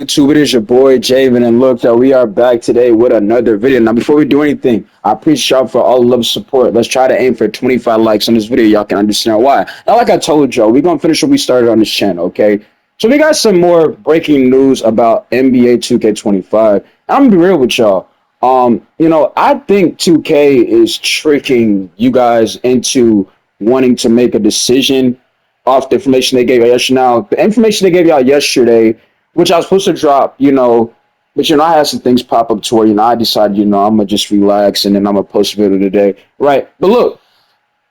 YouTube? It is your boy Javen, and look, that we are back today with another video. Now, before we do anything, I appreciate y'all for all the love and support. Let's try to aim for 25 likes on this video. Y'all can understand why. Now, like I told y'all, we're gonna finish what we started on this channel, okay? So we got some more breaking news about NBA 2K25. I'm gonna be real with y'all. I think 2K is tricking you guys into wanting to make a decision off the information they gave y'all yesterday. Now, the information they gave y'all yesterday, which I was supposed to drop, but I had some things pop up to where, I decided, I'm gonna just relax and then I'm gonna post a video today. Right. But look,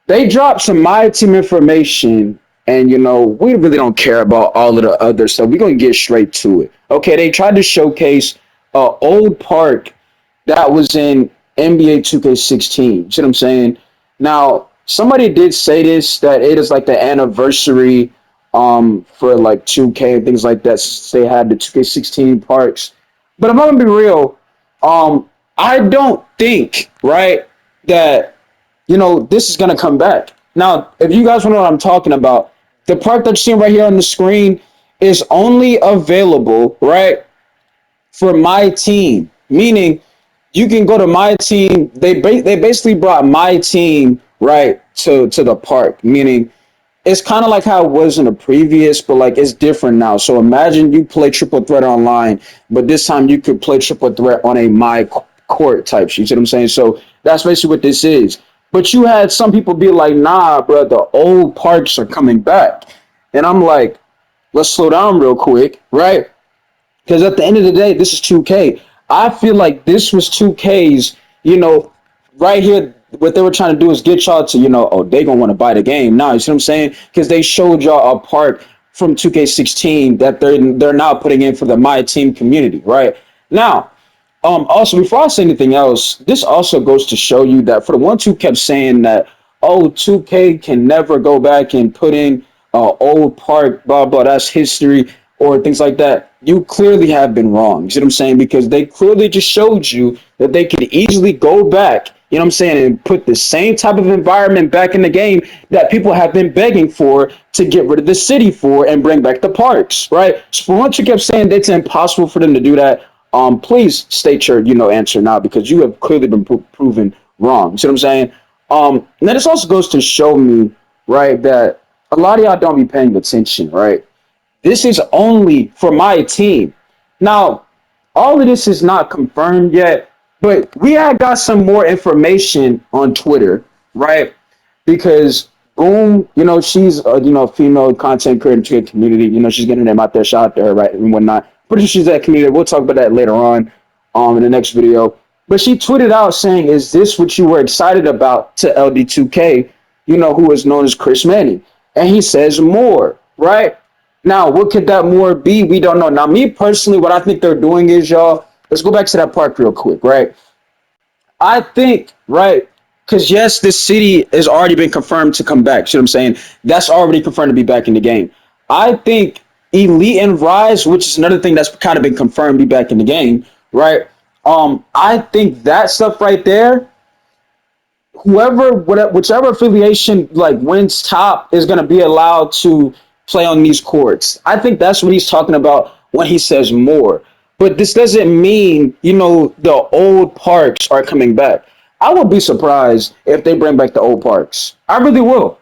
they dropped some My Team information, and we really don't care about all of the other stuff. We're gonna get straight to it. Okay, they tried to showcase a old park that was in NBA 2K16. See what I'm saying? Now, somebody did say this, that it is like the anniversary for like 2K and things like that, since they had the 2K16 parks. But if I'm gonna be real, I don't think, right, that this is gonna come back. Now, if you guys want to know what I'm talking about, the park that you're seeing right here on the screen is only available, right, for My Team. Meaning, you can go to My Team. They basically brought My Team right to the park. Meaning, it's kind of like how it was in the previous, but like it's different now. So imagine you play Triple Threat online, but this time you could play Triple Threat on a My Court type shit. You see what I'm saying? So that's basically what this is. But you had some people be like, nah, bro, the old parks are coming back. And I'm like, let's slow down real quick, right? Because at the end of the day, this is 2K. I feel like this was 2K's, right here, what they were trying to do is get y'all to, oh, they gonna want to buy the game. Now, you see what I'm saying? Because they showed y'all a part from 2K16 that they're now putting in for the My Team community, right? Now, also, before I say anything else, this also goes to show you that for the ones who kept saying that, oh, 2K can never go back and put in old park, blah, blah, that's history, or things like that, you clearly have been wrong. You see what I'm saying? Because they clearly just showed you that they could easily go back, and put the same type of environment back in the game that people have been begging for to get rid of the city for and bring back the parks, right? So for once you kept saying that it's impossible for them to do that, please state your, answer now, because you have clearly been proven wrong. See what I'm saying? And then this also goes to show me, right, that a lot of y'all don't be paying attention, right? This is only for My Team. Now, all of this is not confirmed yet, but we have got some more information on Twitter, right? Because Boom, she's female content creator to the community. She's getting them out there, shout out to her, right, and whatnot. Pretty sure she's that community. We'll talk about that later on, in the next video. But she tweeted out saying, "Is this what you were excited about?" to LD2K, who is known as Chris Manning, and he says more, right? Now, what could that more be? We don't know. Now, me personally, what I think they're doing is, y'all, let's go back to that park real quick, right? I think, right, because yes, this city has already been confirmed to come back. See what I'm saying? That's already confirmed to be back in the game. I think Elite and Rise, which is another thing that's kind of been confirmed to be back in the game, right? I think that stuff right there, whichever affiliation like wins top is going to be allowed to play on these courts. I think that's what he's talking about when he says more. But this doesn't mean, the old parks are coming back. I would be surprised if they bring back the old parks. I really will.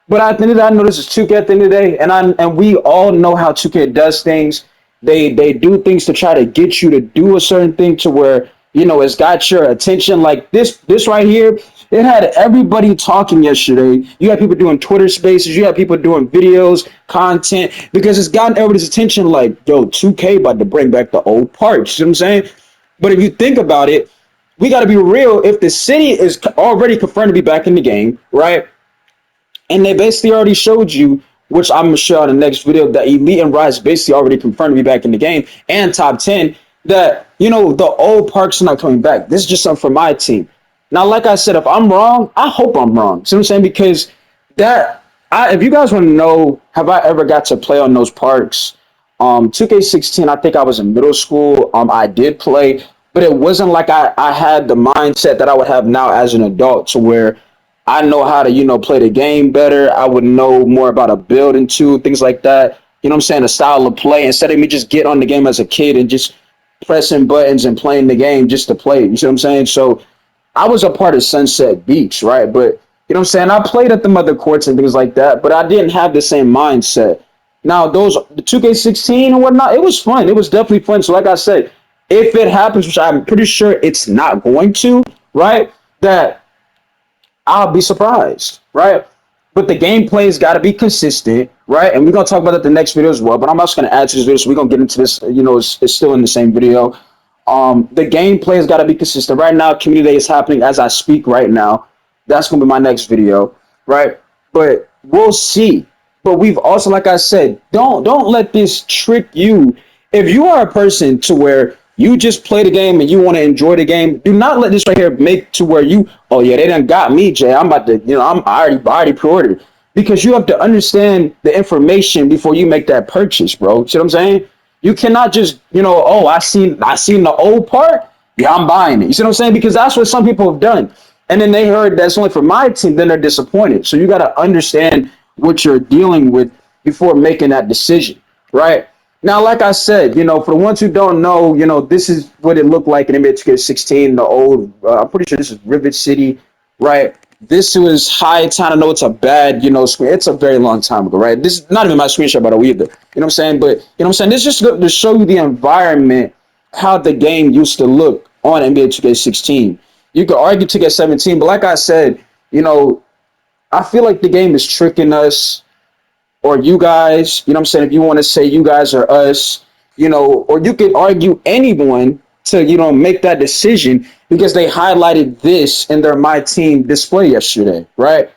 But at the end of the day, I know this is 2K at the end of the day, and we all know how 2K does things. They do things to try to get you to do a certain thing to where, it's got your attention. Like this right here, it had everybody talking yesterday. You had people doing Twitter spaces, you had people doing videos, content, because it's gotten everybody's attention like, yo, 2K about to bring back the old parks. You know what I'm saying? But if you think about it, we got to be real. If the city is already confirmed to be back in the game, right? And they basically already showed you, which I'm going to show in the next video, that Elite and Rise basically already confirmed to be back in the game and top 10, that, the old parks are not coming back. This is just something for My Team. Now, like I said, if I'm wrong, I hope I'm wrong. See what I'm saying? Because if you guys want to know, have I ever got to play on those parks? 2K16, I think I was in middle school. I did play, but it wasn't like I had the mindset that I would have now as an adult, to where I know how to, play the game better. I would know more about a build and two, things like that. you know what I'm saying, a style of play instead of me just get on the game as a kid and just pressing buttons and playing the game just to play. You see what I'm saying? So I was a part of Sunset Beach, right? But you know what I'm saying? I played at the other courts and things like that, but I didn't have the same mindset. Now, those the 2K16 and whatnot, it was fun. It was definitely fun. So, like I said, if it happens, which I'm pretty sure it's not going to, right? That I'll be surprised, right? But the gameplay's got to be consistent, right? And we're gonna talk about that the next video as well. But I'm also gonna add to this video, so we're gonna get into this. You know, it's still in the same video. The gameplay has got to be consistent. Right now, community day is happening as I speak right now. That's gonna be my next video, right? But we'll see. But we've also, like I said, don't let this trick you. If you are a person to where you just play the game and you want to enjoy the game, do not let this right here make to where you, oh yeah, they done got me, Jay. I'm about to, you know, I already pre-ordered. Because you have to understand the information before you make that purchase, bro. See what I'm saying? You cannot just, you know, oh, I seen the old part. Yeah, I'm buying it. You see what I'm saying? Because that's what some people have done. And then they heard that's only for my team, then they're disappointed. So you got to understand what you're dealing with before making that decision, right? Now, like I said, you know, for the ones who don't know, you know, this is what it looked like in NBA 2K16, the old, I'm pretty sure this is Rivet City, right? This was high time. I know it's a bad, you know, screen. It's a very long time ago, right? This is not even my screenshot, by the way, either. You know what I'm saying? But, you know what I'm saying? This is just to show you the environment, how the game used to look on NBA 2K16. You could argue 2K17, but like I said, you know, I feel like the game is tricking us or you guys, you know what I'm saying? If you want to say you guys or us, you know, or you could argue anyone to, you know, make that decision because they highlighted this in their My Team display yesterday, right?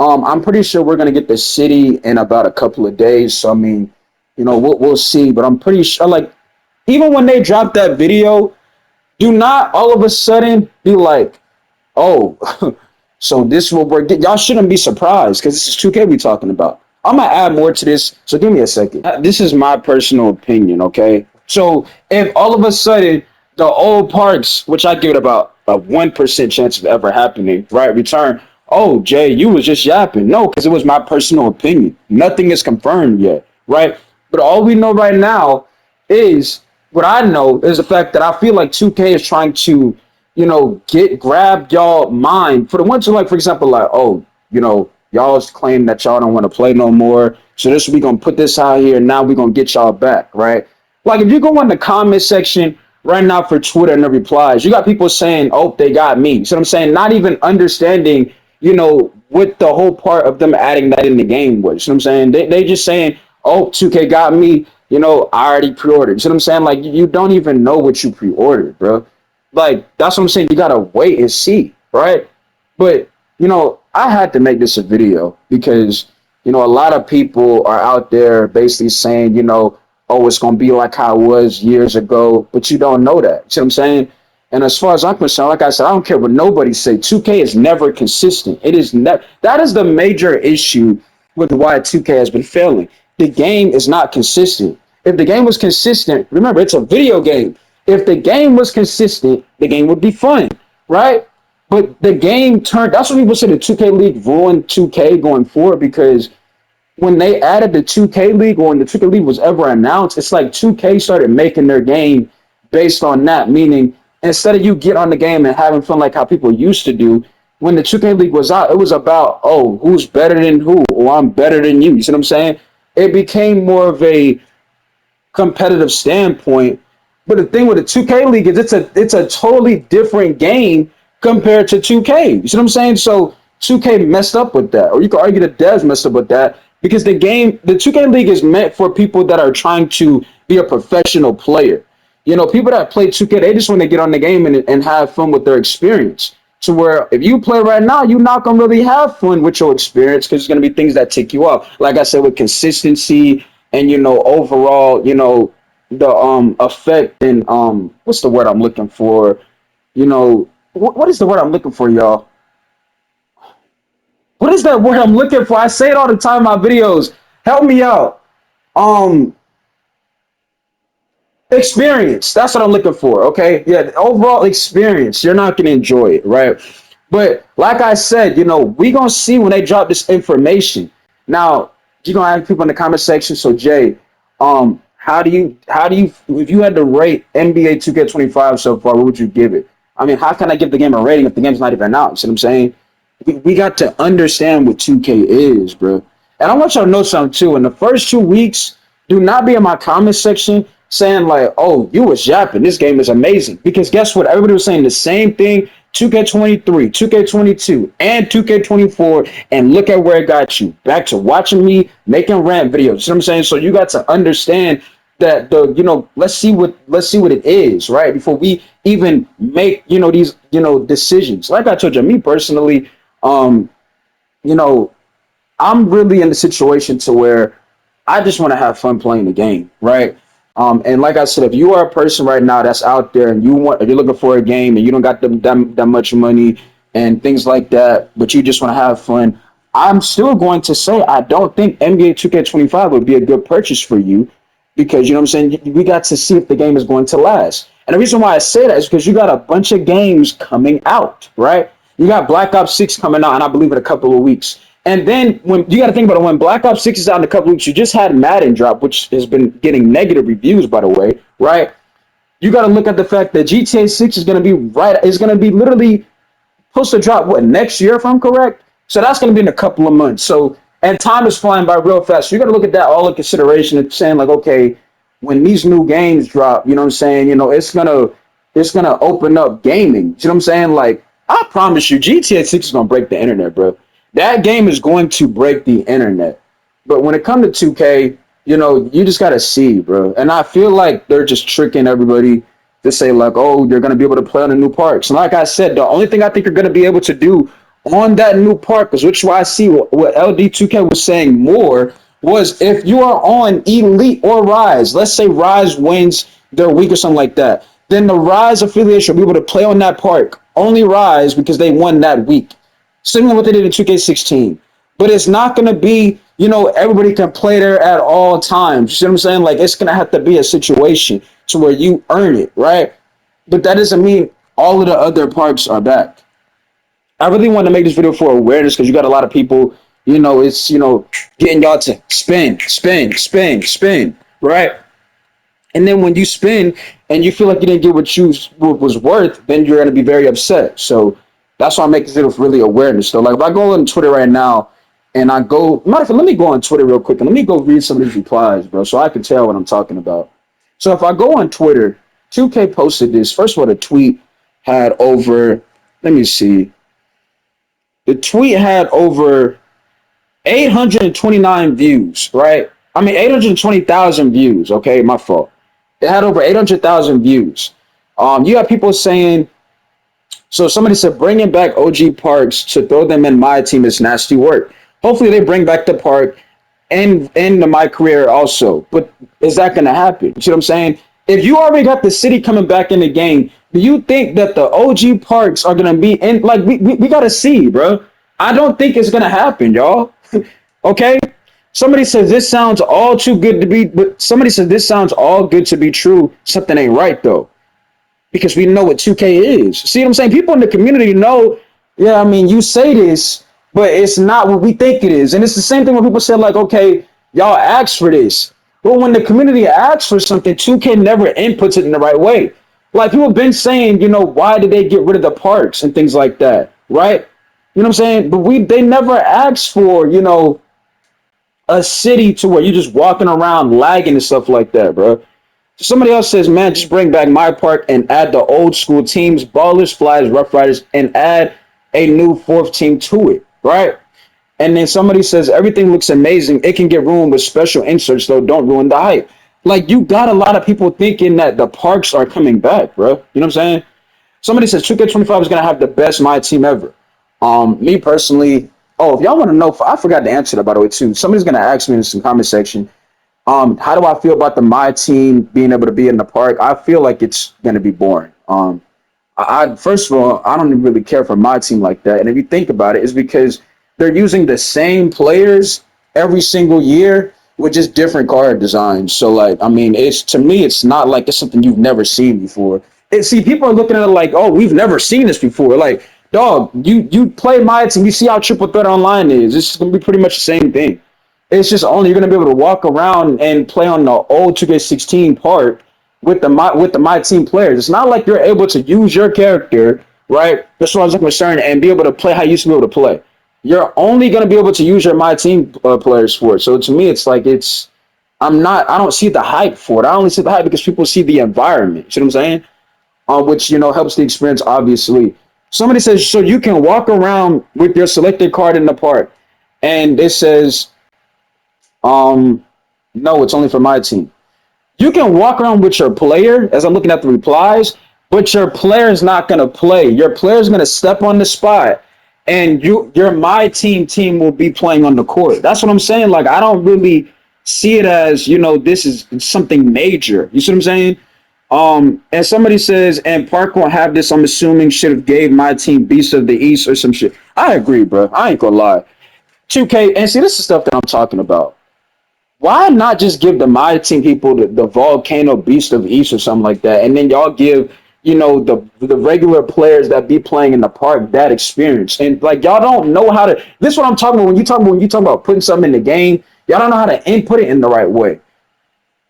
I'm pretty sure we're gonna get the city in about a couple of days. So I mean, you know, we'll see. But I'm pretty sure, like, even when they drop that video, do not all of a sudden be like, oh, so this will work. Y'all shouldn't be surprised because this is 2K we talking about. I'm gonna add more to this, so give me a second. This is my personal opinion, okay? So if all of a sudden the old parks, which I give it about a 1% chance of ever happening, right? Return. Oh, Jay, you was just yapping. No, because it was my personal opinion. Nothing is confirmed yet, right? But all we know right now is what I know is the fact that I feel like 2K is trying to, you know, grab y'all mind for the ones who, like, for example, like, oh, you know, y'all's claim that y'all don't want to play no more. So this we gonna put this out here. Now we gonna get y'all back, right? Like if you go in the comment section right now for Twitter and the replies, you got people saying, "Oh, they got me." So I'm saying, not even understanding, you know, what the whole part of them adding that in the game was. You know what I'm saying? They just saying, "Oh, 2K got me." You know, I already pre-ordered. You know what I'm saying? Like you don't even know what you pre-ordered, bro. Like that's what I'm saying. You gotta wait and see, right? But you know, I had to make this a video because you know a lot of people are out there basically saying, you know, oh, it's gonna be like how it was years ago, but you don't know that. You see what I'm saying? And as far as I'm concerned, like I said, I don't care what nobody say. 2K is never consistent. It is never. That is the major issue with why 2K has been failing. The game is not consistent. If the game was consistent, remember it's a video game. If the game was consistent, the game would be fun, right? But the game turned. That's what people say the 2K League ruined 2K going forward because when they added the 2K League or when the 2K League was ever announced, it's like 2K started making their game based on that. Meaning, instead of you get on the game and having fun like how people used to do, when the 2K League was out, it was about, oh, who's better than who? Or I'm better than you. You see what I'm saying? It became more of a competitive standpoint. But the thing with the 2K League is it's a totally different game compared to 2K. You see what I'm saying? So 2K messed up with that, or you could argue the devs messed up with that because the 2K League is meant for people that are trying to be a professional player. You know, people that play 2K, they just want to get on the game and have fun with their experience. So where if you play right now, you're not gonna really have fun with your experience because it's gonna be things that tick you off. Like I said, with consistency and you know overall, you know the effect and what's the word I'm looking for? You know what is the word I'm looking for, y'all? What is that word I'm looking for? I say it all the time in my videos. Help me out. Um, Experience. That's what I'm looking for. Okay. Yeah. The overall experience. You're not gonna enjoy it, right? But like I said, you know, we gonna see when they drop this information. Now, you're gonna ask people in the comment section. So Jay, how do you if you had to rate NBA 2K25 so far, what would you give it? I mean, how can I give the game a rating if the game's not even out? You see what I'm saying? We got to understand what 2K is, bro. And I want y'all to know something too. In the first 2 weeks, do not be in my comment section saying like, "Oh, you was yapping. This game is amazing." Because guess what? Everybody was saying the same thing. 2K23, 2K22, and 2K24, and look at where it got you. Back to watching me making rant videos. You know what I'm saying? So you got to understand that let's see what it is, right? Before we even make, these, decisions. Like I told you, me personally, um, you know, I'm really in the situation to where I just want to have fun playing the game, right? And like I said, if you are a person right now that's out there and you're looking for a game and you don't got that much money and things like that, but you just want to have fun, I'm still going to say I don't think NBA 2K25 would be a good purchase for you because you know what I'm saying. We got to see if the game is going to last, and the reason why I say that is because you got a bunch of games coming out, right? You got Black Ops 6 coming out, and I believe in a couple of weeks. And then when you got to think about it, when Black Ops 6 is out in a couple of weeks, you just had Madden drop, which has been getting negative reviews, by the way, right? You got to look at the fact that GTA 6 is going to be literally supposed to drop, what, next year, if I'm correct? So that's going to be in a couple of months. So, and time is flying by real fast. So you got to look at that all in consideration and saying, like, okay, when these new games drop, you know what I'm saying? It's gonna open up gaming. You know what I'm saying? Like, I promise you, GTA 6 is gonna break the internet, bro. That game is going to break the internet. But when it comes to 2K, you just gotta see, bro. And I feel like they're just tricking everybody to say like, oh, you're gonna be able to play on the new parks. And like I said, the only thing I think you're gonna be able to do on that new park, is which why I see what LD2K was saying more was if you are on Elite or Rise, let's say Rise wins their week or something like that, then the Rise affiliation will be able to play on that park. Only Rise because they won that week. Similar to what they did in 2K16. But it's not going to be, everybody can play there at all times. You see what I'm saying? Like, it's going to have to be a situation to where you earn it, right? But that doesn't mean all of the other parks are back. I really want to make this video for awareness because you got a lot of people, getting y'all to spin, spin, spin, spin, right? And then when you spin and you feel like you didn't get what was worth, then you're going to be very upset. So that's why I make this video for really awareness. So like if I go on Twitter right now and matter of fact, let me go on Twitter real quick and let me go read some of these replies, bro, so I can tell what I'm talking about. So if I go on Twitter, 2K posted this. First of all, the tweet had over, let me see. The tweet had over 829 views, right? I mean, 820,000 views. Okay, my fault. It had over 800,000 views. You have people saying, so somebody said, bringing back OG Parks to throw them in my team is nasty work. Hopefully they bring back the park and into my career also. But is that going to happen? You see what I'm saying? If you already got the city coming back in the game, do you think that the OG Parks are going to be in? Like, we got to see, bro. I don't think it's going to happen, y'all. Okay? Somebody says this sounds all too good to be, but somebody says this sounds all good to be true. Something ain't right, though. Because we know what 2K is. See what I'm saying? People in the community know, yeah, I mean, you say this, but it's not what we think it is. And it's the same thing when people say, like, okay, y'all asked for this. Well, when the community asks for something, 2K never inputs it in the right way. Like, people have been saying, why did they get rid of the parks and things like that, right? You know what I'm saying? But they never asked for, a city to where you're just walking around lagging and stuff like that, bro. Somebody else says, man, just bring back my park and add the old school teams, Ballers, Flyers, Rough Riders, and add a new fourth team to it, right? And then somebody says, everything looks amazing. It can get ruined with special inserts, though. Don't ruin the hype. Like, you got a lot of people thinking that the parks are coming back, bro. You know what I'm saying? Somebody says 2K25 is going to have the best my team ever. Me personally, if y'all want to know, I forgot to answer that, by the way, too. Somebody's going to ask me in some comment section, how do I feel about my team being able to be in the park? I feel like it's going to be boring. First of all, I don't even really care for my team like that. And if you think about it, it's because they're using the same players every single year with just different card designs. So, like, I mean, to me, it's not like it's something you've never seen before. See, people are looking at it like, oh, we've never seen this before. Like, dog, you play my team, you see how Triple Threat Online is. It's going to be pretty much the same thing. It's just only you're gonna be able to walk around and play on the old 2K16 part with the my team players. It's not like you're able to use your character, right? That's what I was concerned, and be able to play how you used to be able to play. You're only gonna be able to use your my team players for it. So to me, it's like it's I don't see the hype for it. I only see the hype because people see the environment. You know what I'm saying? Which helps the experience. Obviously, somebody says so you can walk around with your selected card in the park, and it says um no, it's only for my team. You can walk around with your player, as I'm looking at the replies, but your player is not gonna play. Your player is gonna step on the spot, and your my team will be playing on the court. That's what I'm saying. Like I don't really see it as this is something major. You see what I'm saying? And somebody says, and Park won't have this. I'm assuming should have gave my team Beast of the East or some shit. I agree, bro. I ain't gonna lie. 2K, and see, this is stuff that I'm talking about. Why not just give the my team people the volcano beast of east or something like that, and then y'all give the regular players that be playing in the park that experience, and like y'all don't know how to. This is what I'm talking about when you talk about putting something in the game. Y'all don't know how to input it in the right way.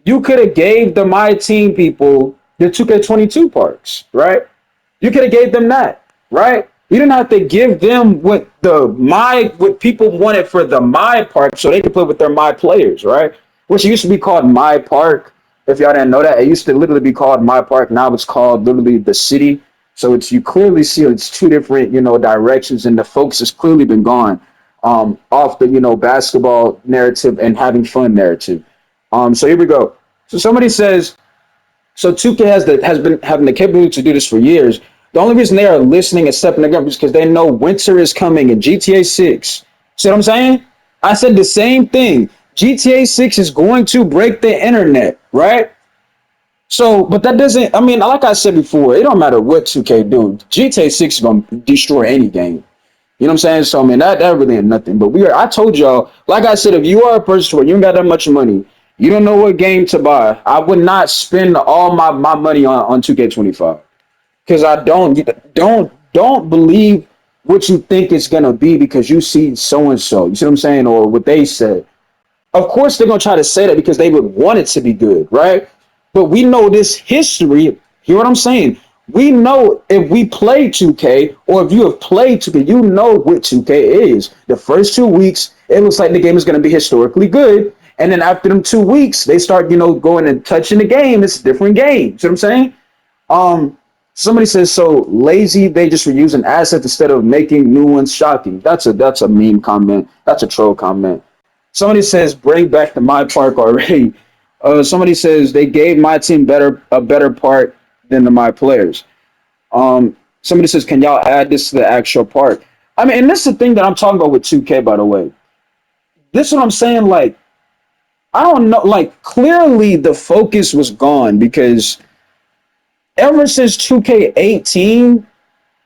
You could have gave the my team people the 2K22 parks, right? You could have gave them that, right? You didn't have to give them what people wanted for the my park so they could play with their my players, right? Which used to be called my park. If y'all didn't know that, it used to literally be called my park. Now it's called literally the city. So it's you clearly see it's two different directions, and the focus has clearly been gone off the basketball narrative and having fun narrative. So here we go. So somebody says so 2K has been having the capability to do this for years. The only reason they are listening and stepping up is because they know winter is coming in GTA 6. See what I'm saying? I said the same thing. GTA 6 is going to break the internet, right? So, but that doesn't, I mean, like I said before, it don't matter what 2K do. GTA 6 is going to destroy any game. You know what I'm saying? So, I mean, that really ain't nothing. But I told y'all, like I said, if you are a person where you don't got that much money, you don't know what game to buy, I would not spend all my money on 2K25. Because I don't believe what you think it's gonna be because you see so and so. You see what I'm saying? Or what they said. Of course they're gonna try to say that because they would want it to be good, right? But we know this history. Hear what I'm saying? We know if we play 2K or if you have played 2K, you know what 2K is. The first 2 weeks, it looks like the game is going to be historically good. And then after them 2 weeks, they start, going and touching the game. It's a different game. See what I'm saying? Somebody says so lazy. They just were using assets instead of making new ones. Shocking. That's a meme comment. That's a troll comment. Somebody says bring back the my park already. Somebody says they gave my team a better part than the my players. Somebody says can y'all add this to the actual park? I mean, and this is the thing that I'm talking about with 2K. By the way, this is what I'm saying. Like I don't know. Like clearly the focus was gone because ever since 2K18,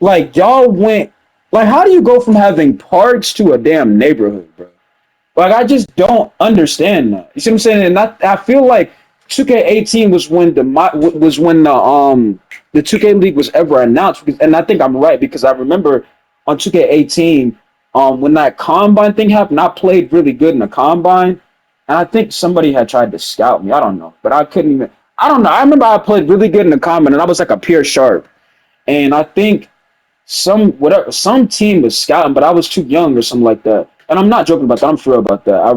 like y'all went like how do you go from having parks to a damn neighborhood, bro? Like I just don't understand that. You see what I'm saying? And I feel like 2K18 was when the 2K League was ever announced, and I think I'm right because I remember on 2K18 when that combine thing happened, I played really good in the combine, and I think somebody had tried to scout me. I don't know, but I couldn't even. I don't know. I remember I played really good in the combine, and I was like a pure sharp, and I think some team was scouting, but I was too young or something like that. And I'm not joking about that. I'm for real about that. I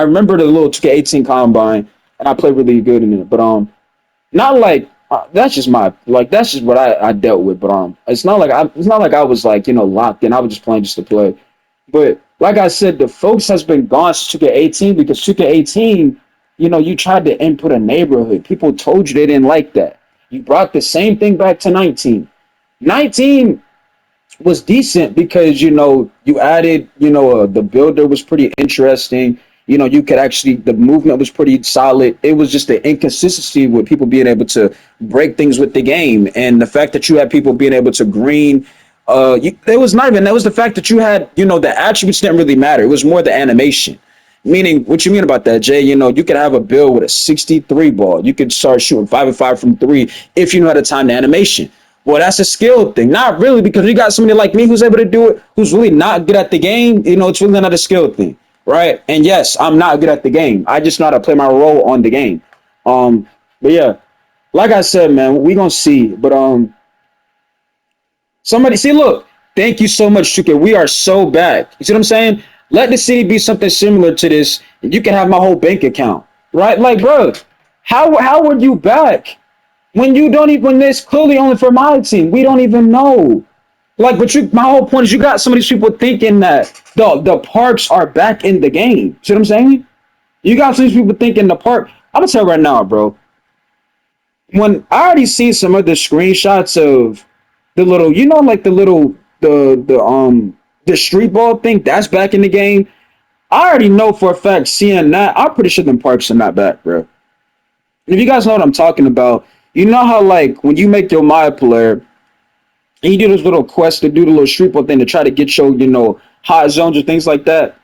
remember the little 2K18 combine, and I played really good in it. But not like that's just that's just what I dealt with. But it's not like I was like locked in. I was just playing just to play. But like I said, the focus has been gone since 2K18 because 2K18, you tried to input a neighborhood. People told you they didn't like that. You brought the same thing back to 19. 19 was decent because you added the builder was pretty interesting. You could actually the movement was pretty solid. It was just the inconsistency with people being able to break things with the game, and the fact that you had people being able to green. It was not even that was the fact that you had the attributes didn't really matter. It was more the animation. Meaning, what you mean about that, Jay? You could have a build with a 63 ball. You could start shooting 5 and 5 from 3 if you know how to time the animation. Well, that's a skill thing. Not really, because you got somebody like me who's able to do it, who's really not good at the game. It's really not a skill thing, right? And yes, I'm not good at the game. I just know how to play my role on the game. But yeah, like I said, man, we gonna see. But somebody see, look, thank you so much, Chuka. We are so back. You see what I'm saying? Let the city be something similar to this, and you can have my whole bank account, right? Like, bro, how are you back when you don't even? This clearly only for my team. We don't even know. Like, but you, my whole point is, you got some of these people thinking that the parks are back in the game. See what I'm saying? You got some of these people thinking the park. I'm gonna tell you right now, bro. When I already seen some of the screenshots of the little, you know, like the little the street ball thing that's back in the game. I already know for a fact seeing that, I'm pretty sure them parks are not back, bro. If you guys know what I'm talking about, you know how like when you make your my player and you do this little quest to do the little street ball thing to try to get your, you know, hot zones or things like that,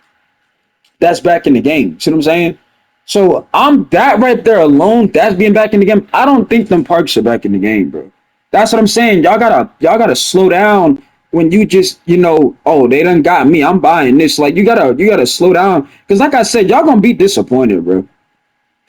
that's back in the game. See what I'm saying? So I'm that right there alone, that's being back in the game. I don't think them parks are back in the game, bro. That's what I'm saying. Y'all gotta slow down when you just, you know, oh, they done got me. I'm buying this. Like you gotta slow down. Cause like I said, y'all gonna be disappointed, bro.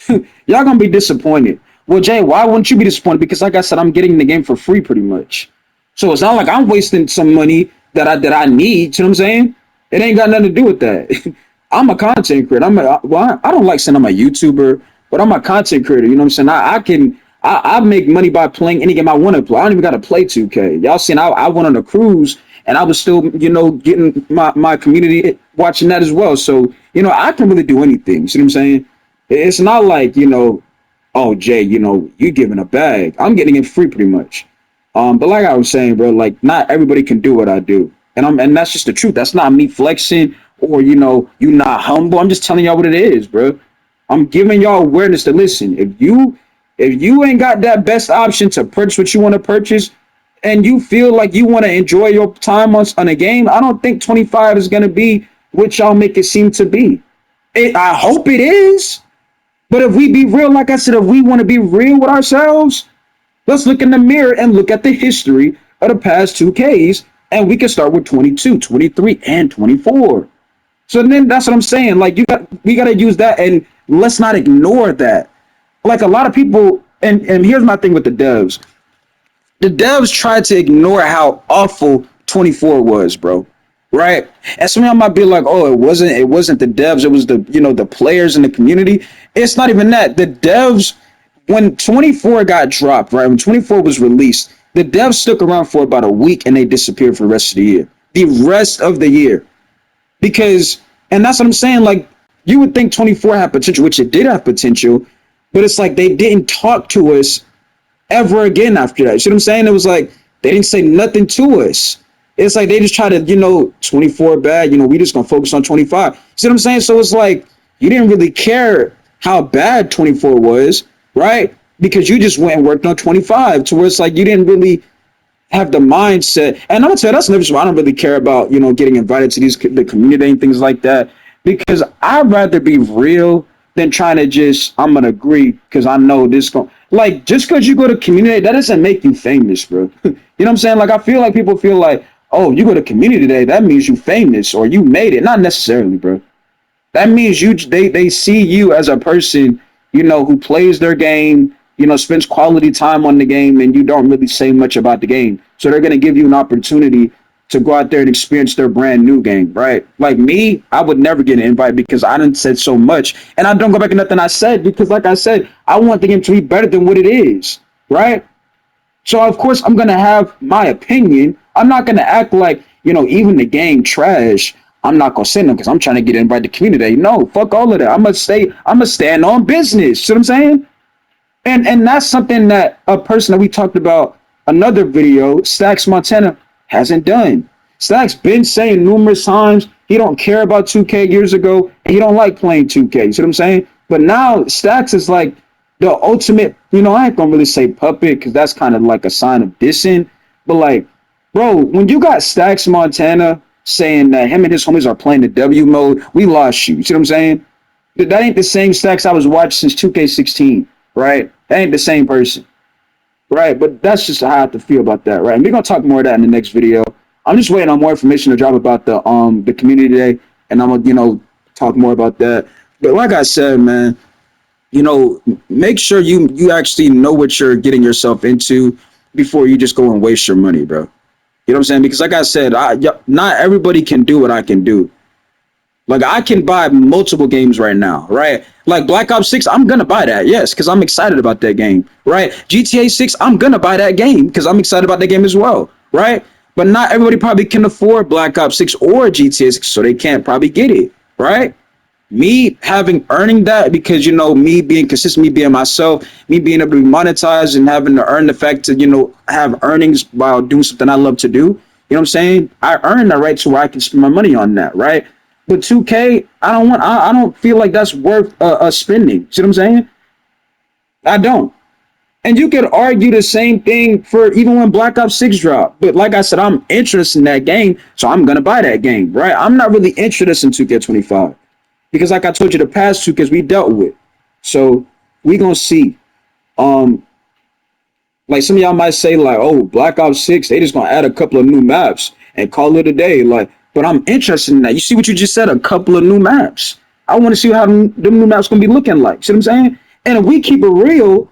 Y'all gonna be disappointed. Well, Jay, why wouldn't you be disappointed? Because like I said, I'm getting the game for free pretty much. So it's not like I'm wasting some money that I need. You know what I'm saying? It ain't got nothing to do with that. I'm a content creator. Well, I don't like saying I'm a YouTuber, but I'm a content creator. You know what I'm saying? I make money by playing any game I want to play. I don't even got to play 2K. Y'all seen I went on a cruise and I was still, you know, getting my community watching that as well. So, you know, I can really do anything. You see what I'm saying? It's not like, you know, oh, Jay, you know, you giving a bag. I'm getting it free pretty much. But like I was saying, bro, like not everybody can do what I do. And that's just the truth. That's not me flexing or, you know, you not humble. I'm just telling y'all what it is, bro. I'm giving y'all awareness to listen. If you ain't got that best option to purchase what you want to purchase and you feel like you want to enjoy your time on a game, I don't think 25 is gonna be what y'all make it seem to be. I hope it is. But if we be real, like I said, if we want to be real with ourselves, let's look in the mirror and look at the history of the past 2Ks, and we can start with 22, 23, and 24. So then that's what I'm saying. Like we got to use that, and let's not ignore that. Like a lot of people, and here's my thing with the devs. The devs tried to ignore how awful 24 was, bro. Right? And some of y'all might be like, oh, it wasn't the devs, it was the, you know, the players in the community. It's not even that. The devs, when 24 got dropped, right? When 24 was released, the devs stuck around for about a week and they disappeared for the rest of the year. The rest of the year. Because, and that's what I'm saying, like, you would think 24 had potential, which it did have potential, but it's like they didn't talk to us ever again after that. You see what I'm saying? It was like they didn't say nothing to us. It's like they just try to, you know, 24 bad, you know, we just gonna focus on 25. See what I'm saying? So it's like you didn't really care how bad 24 was, right? Because you just went and worked on 25 to where it's like you didn't really have the mindset. And I'm gonna tell you, that's another reason why I don't really care about, you know, getting invited to the community and things like that. Because I'd rather be real than trying to just I'm gonna agree because I know this going like just because you go to community, that doesn't make you famous, bro. You know what I'm saying? Like I feel like people feel like, oh, you go to community day, that means you famous or you made it. Not necessarily, bro. That means they see you as a person, you know, who plays their game, you know, spends quality time on the game, and you don't really say much about the game. So they're gonna give you an opportunity to go out there and experience their brand new game, right? Like me, I would never get an invite because I didn't said so much, and I don't go back to nothing I said because, like I said, I want the game to be better than what it is, right? So of course I'm gonna have my opinion. I'm not gonna act like, you know, even the game trash. I'm not gonna send them because I'm trying to get invited to community. No, fuck all of that. I'm gonna stand on business. See what I'm saying? And that's something that a person that we talked about another video, Stacks Montana, hasn't done. Stacks been saying numerous times he don't care about 2K years ago and he don't like playing 2K. You see what I'm saying? But now Stacks is like the ultimate, you know, I ain't gonna really say puppet because that's kind of like a sign of dissing. But like, bro, when you got Stacks Montana saying that him and his homies are playing the W mode, we lost you. You see what I'm saying? That ain't the same Stacks I was watching since 2K16, right? That ain't the same person, right? But that's just how I have to feel about that, right? And we're gonna talk more of that in the next video. I'm just waiting on more information to drop about the community day, and I'm gonna, you know, talk more about that. But like I said, man, make sure you actually know what you're getting yourself into before you just go and waste your money, bro. You know what I'm saying? Because like I said, not everybody can do what I can do. Like I can buy multiple games right now, right? Like Black Ops 6, I'm gonna buy that, yes, because I'm excited about that game, right? GTA 6, I'm gonna buy that game because I'm excited about that game as well, right? But not everybody probably can afford Black Ops 6 or GTA 6, so they can't probably get it, right? Me having earning that because me being consistent, me being myself, me being able to be monetized and having to earn the fact to have earnings while doing something I love to do. You know what I'm saying? I earn the right to where I can spend my money on that, right? But 2K, I don't feel like that's worth spending. See what I'm saying? I don't. And you could argue the same thing for even when Black Ops 6 dropped. But like I said, I'm interested in that game, so I'm gonna buy that game, right? I'm not really interested in 2K25 because, like I told you, the past 2Ks we dealt with. So we gonna see. Um, like some of y'all might say, like, oh, Black Ops 6, they just gonna add a couple of new maps and call it a day. Like, but I'm interested in that. You see what you just said? A couple of new maps. I want to see how them new maps gonna be looking like. See what I'm saying? And if we keep it real,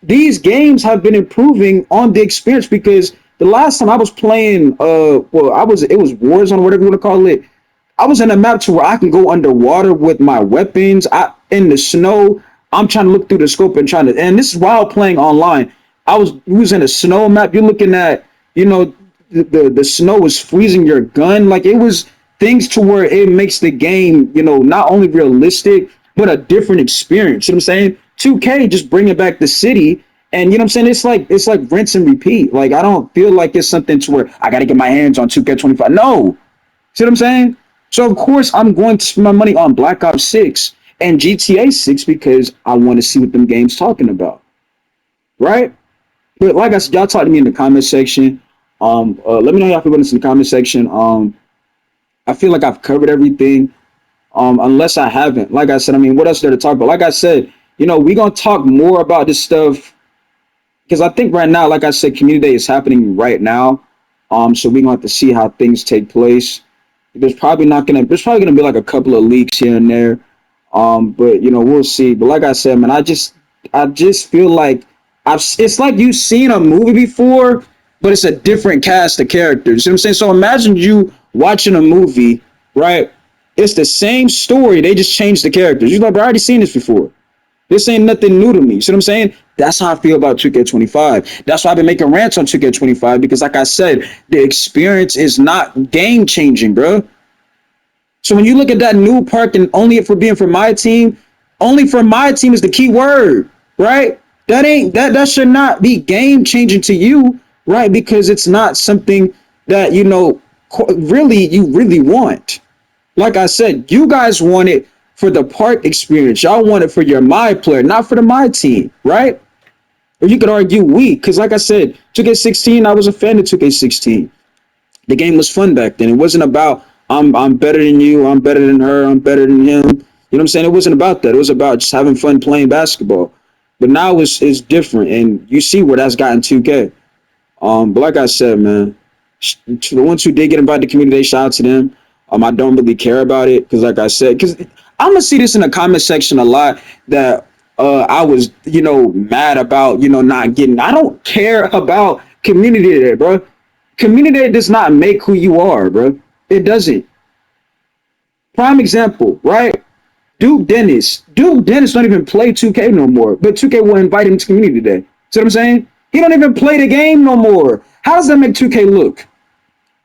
these games have been improving on the experience because the last time I was playing, it was Warzone, whatever you want to call it. I was in a map to where I can go underwater with my weapons. In the snow. I'm trying to look through the scope and and this is while playing online. We was in a snow map. You're looking at, the snow was freezing your gun. Like it was things to where it makes the game, not only realistic, but a different experience. You know what I'm saying? 2K just bringing back the city. And you know what I'm saying? It's like rinse and repeat. Like I don't feel like it's something to where I got to get my hands on 2K25. No. See what I'm saying? So of course I'm going to spend my money on Black Ops 6 and GTA 6 because I want to see what them games talking about. Right? But like I said, y'all talk to me in the comment section. Let me know how y'all feel about this in the comment section. I feel like I've covered everything. Unless I haven't. Like I said, I mean, what else there to talk about? Like I said, we're gonna talk more about this stuff because I think right now, like I said, Community Day is happening right now. So we're gonna have to see how things take place. There's probably gonna be like a couple of leaks here and there. But we'll see. But like I said, man, I just feel like it's like you've seen a movie before, but it's a different cast of characters. You know what I'm saying? So imagine you watching a movie, right? It's the same story, they just changed the characters. You're like, bro, I already seen this before. This ain't nothing new to me. See what I'm saying? That's how I feel about 2K25. That's why I've been making rants on 2K25 because, like I said, the experience is not game changing, bro. So when you look at that new perk and only for my team is the key word, right? That should not be game changing to you, right? Because it's not something that really you really want. Like I said, you guys want it for the park experience. Y'all want it for your my player, not for the my team, right? Or you could argue we, because like I said, 2K16, I was a fan of 2K16. The game was fun back then. It wasn't about I'm better than you, I'm better than her, I'm better than him. You know what I'm saying? It wasn't about that. It was about just having fun playing basketball. But now it's different, and you see where that's gotten 2K. But like I said, man, to the ones who did get invited to Community Day, shout out to them. I don't really care about it because, like I said, because I'm gonna see this in the comment section a lot that I was, mad about, not getting. I don't care about Community Day, bro. Community Day does not make who you are, bro. It doesn't. Prime example, right? Duke Dennis. Duke Dennis don't even play 2K no more, but 2K will invite him to Community Day. See what I'm saying? He don't even play the game no more. How does that make 2K look?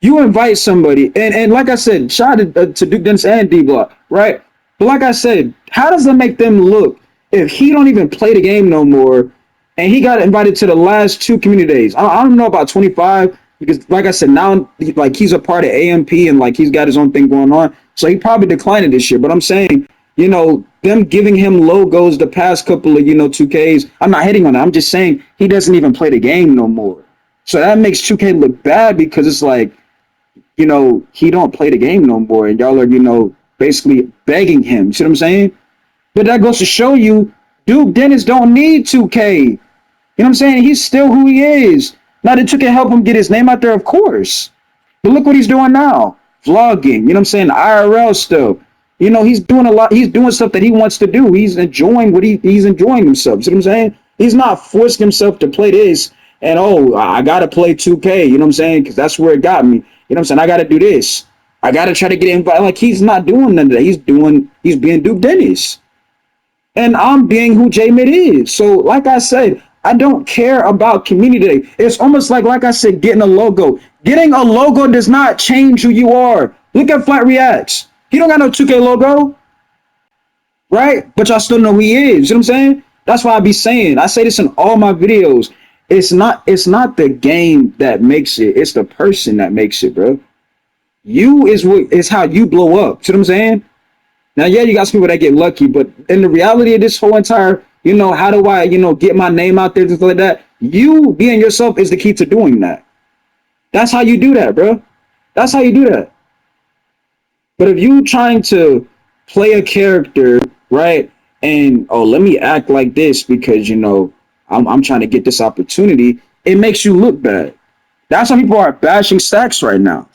You invite somebody, and like I said, shout out to Duke Dennis and D Block, right? But like I said, how does that make them look if he don't even play the game no more, and he got invited to the last two Community Days? I don't know about 25 because, like I said, now like he's a part of AMP and like he's got his own thing going on, so he probably declined it this year. But I'm saying, them giving him logos the past couple of 2Ks. I'm not hitting on that. I'm just saying he doesn't even play the game no more. So that makes 2K look bad because it's like, he don't play the game no more, and y'all are, basically begging him. See what I'm saying? But that goes to show you, Duke Dennis don't need 2K. You know what I'm saying? He's still who he is. Now that 2K help him get his name out there, of course. But look what he's doing now. Vlogging, you know what I'm saying? IRL stuff. You know, he's doing a lot. He's doing stuff that he wants to do. He's enjoying what he's enjoying himself. You see what I'm saying? He's not forcing himself to play this and oh, I gotta play 2K. You know what I'm saying? Because that's where it got me. You know what I'm saying? I gotta do this. I gotta try to get invited. Like he's not doing none of that. He's being Duke Dennis. And I'm being who J-Mid is. So, like I said, I don't care about community day. It's almost like I said, getting a logo. Getting a logo does not change who you are. Look at Flat Reacts. He don't got no 2K logo, right? But y'all still know who he is. You know what I'm saying? That's why I be saying. I say this in all my videos. It's not the game that makes it. It's the person that makes it, bro. You is how you blow up. See what I'm saying? Now, yeah, you got some people that get lucky, but in the reality of this whole entire, you know, how do I, you know, get my name out there, just like that? You being yourself is the key to doing that. That's how you do that, bro. That's how you do that. But if you trying to play a character, right, and oh, let me act like this because you know I'm trying to get this opportunity, it makes you look bad. That's why people are bashing Stacks right now.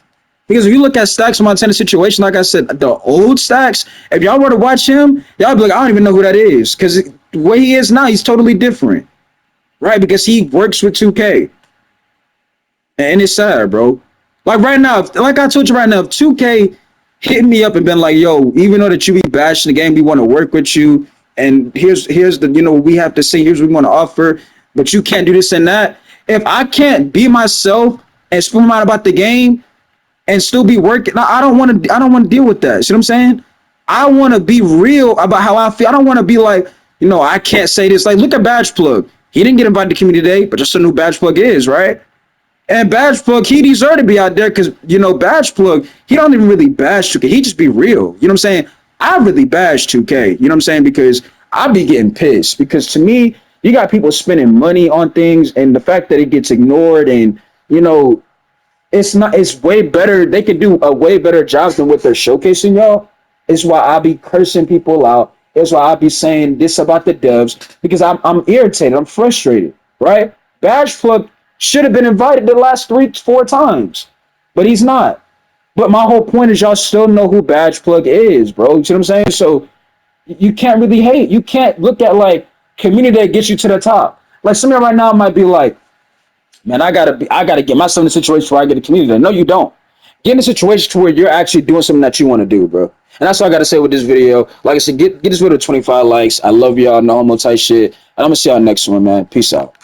Because if you look at Stacks Montana situation, like I said, the old Stacks, if y'all were to watch him, y'all be like, I don't even know who that is. Because the way he is now, he's totally different. Right? Because he works with 2K. And it's sad, bro. Like right now, like I told you right now, if 2K hit me up and been like, yo, even though that you be bashing the game, we want to work with you. And here's the, you know, we have to say, here's what we want to offer, but you can't do this and that. If I can't be myself and speak out about the game, and still be working. I don't want to deal with that. See what I'm saying? I want to be real about how I feel. I don't want to be like, you know, I can't say this. Like, look at Badge Plug. He didn't get invited to community day, but just a new Badge Plug is, right? And Badge Plug, he deserved to be out there because, you know, Badge Plug, he don't even really bash 2K. He just be real. You know what I'm saying? I really bash 2K. You know what I'm saying? Because I be getting pissed. Because to me, you got people spending money on things, and the fact that it gets ignored and, you know, it's way better. They could do a way better job than what they're showcasing, y'all. It's why I be cursing people out. It's why I be saying this about the devs because I'm irritated. I'm frustrated, right? Badge Plug should have been invited the last 3-4 times, but he's not. But my whole point is y'all still know who Badge Plug is, bro. You see what I'm saying? So you can't really hate. You can't look at like community that gets you to the top. Like somebody right now might be like, man, I gotta get myself in a situation where I get a community. No, you don't. Get in a situation to where you're actually doing something that you want to do, bro. And that's all I gotta say with this video. Like I said, get this video 25 likes. I love y'all, no homo type shit. And I'm gonna see y'all next one, man. Peace out.